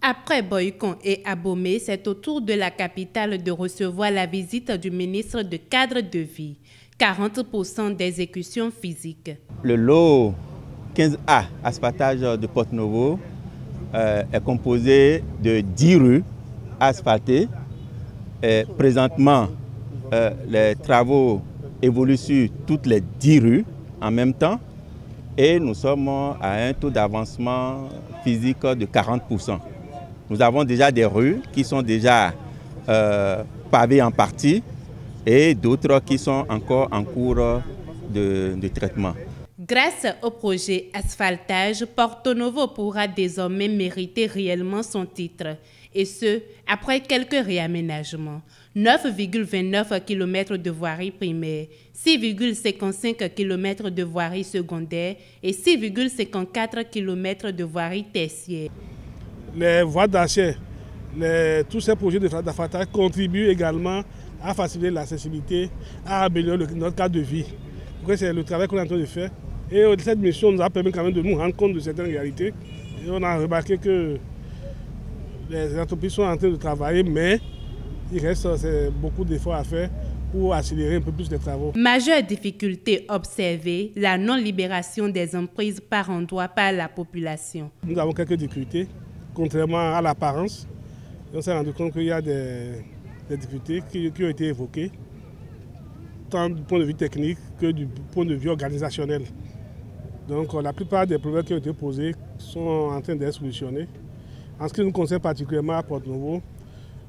Après Boycon et Abomey, c'est au tour de la capitale de recevoir la visite du ministre de Cadre de Vie. 40% d'exécution physique. Le lot 15A, asphaltage de Porto-Novo, est composé de 10 rues asphaltées. Présentement, les travaux évoluent sur toutes les 10 rues en même temps et nous sommes à un taux d'avancement physique de 40%. Nous avons déjà des rues qui sont déjà pavées en partie et d'autres qui sont encore en cours de traitement. Grâce au projet asphaltage, Porto-Novo pourra désormais mériter réellement son titre, et ce, après quelques réaménagements. 9,29 km de voirie primaire, 6,55 km de voirie secondaire et 6,54 km de voirie tertiaire. Les voies d'accès, tous ces projets d'asphaltage contribuent également à faciliter l'accessibilité, à améliorer notre cadre de vie. C'est le travail qu'on est en train de faire. Et cette mission nous a permis quand même de nous rendre compte de certaines réalités. Et on a remarqué que les entreprises sont en train de travailler, mais il reste beaucoup d'efforts à faire pour accélérer un peu plus les travaux. Majeure difficulté observée, la non-libération des emprises par endroits par la population. Nous avons quelques difficultés, contrairement à l'apparence. On s'est rendu compte qu'il y a des difficultés qui ont été évoquées, tant du point de vue technique que du point de vue organisationnel. Donc la plupart des problèmes qui ont été posés sont en train d'être solutionnés. En ce qui nous concerne particulièrement à Porto-Novo,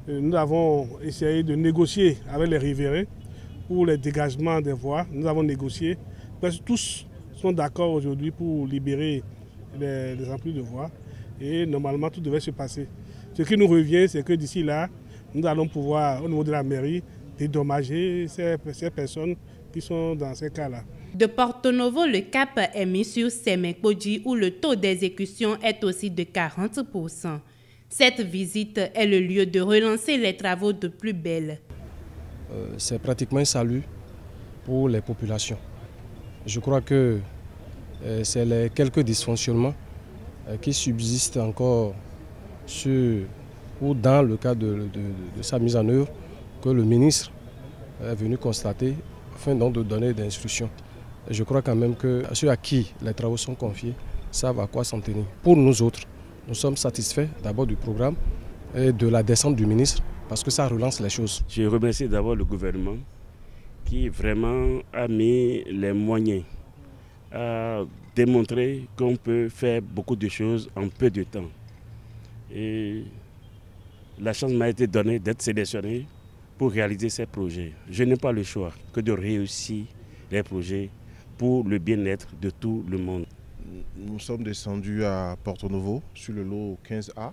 nous avons essayé de négocier avec les riverains pour les dégagements des voies. Nous avons négocié. Presque tous sont d'accord aujourd'hui pour libérer les emprises de voies. Et normalement, tout devait se passer. Ce qui nous revient, c'est que d'ici là, nous allons pouvoir, au niveau de la mairie, dédommager ces personnes qui sont dans ces cas-là. De Porto-Novo, le cap est mis sur Semenpodji où le taux d'exécution est aussi de 40%. Cette visite est le lieu de relancer les travaux de plus belle. C'est pratiquement un salut pour les populations. Je crois que c'est les quelques dysfonctionnements qui subsistent encore ou dans le cadre de sa mise en œuvre que le ministre est venu constater afin donc de donner des instructions. Je crois quand même que ceux à qui les travaux sont confiés savent à quoi s'en tenir. Pour nous autres, nous sommes satisfaits d'abord du programme et de la descente du ministre parce que ça relance les choses. Je remercie d'abord le gouvernement qui vraiment a mis les moyens à démontrer qu'on peut faire beaucoup de choses en peu de temps. Et la chance m'a été donnée d'être sélectionné pour réaliser ces projets. Je n'ai pas le choix que de réussir les projets pour le bien-être de tout le monde. Nous sommes descendus à Porto-Novo sur le lot 15A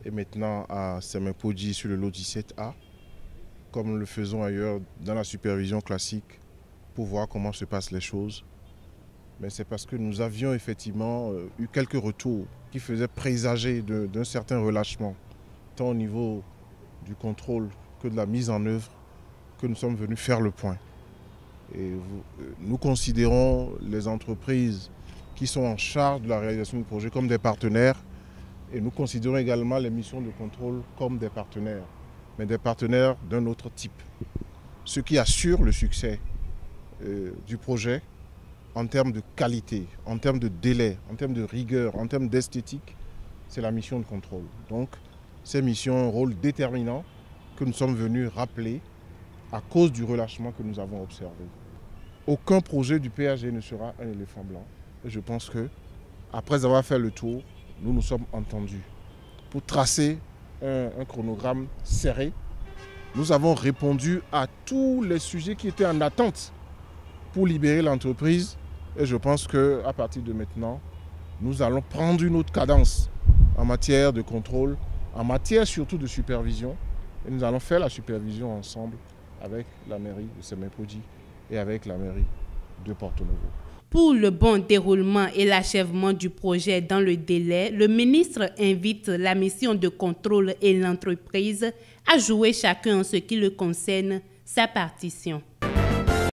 et maintenant à Semenpodji sur le lot 17A, comme nous le faisons ailleurs dans la supervision classique pour voir comment se passent les choses. Mais c'est parce que nous avions effectivement eu quelques retours qui faisaient présager d'un certain relâchement, tant au niveau du contrôle que de la mise en œuvre, que nous sommes venus faire le point. Et nous considérons les entreprises qui sont en charge de la réalisation du projet comme des partenaires et nous considérons également les missions de contrôle comme des partenaires, mais des partenaires d'un autre type. Ce qui assure le succès du projet en termes de qualité, en termes de délai, en termes de rigueur, en termes d'esthétique, c'est la mission de contrôle. Donc ces missions ont un rôle déterminant que nous sommes venus rappeler à cause du relâchement que nous avons observé. Aucun projet du PAG ne sera un éléphant blanc. Et je pense que, après avoir fait le tour, nous nous sommes entendus. Pour tracer un chronogramme serré, nous avons répondu à tous les sujets qui étaient en attente pour libérer l'entreprise. Et je pense qu'à partir de maintenant, nous allons prendre une autre cadence en matière de contrôle, en matière surtout de supervision. Et nous allons faire la supervision ensemble avec la mairie de Semenpodji et avec la mairie de Porto-Novo. Pour le bon déroulement et l'achèvement du projet dans le délai, le ministre invite la mission de contrôle et l'entreprise à jouer chacun en ce qui le concerne sa partition.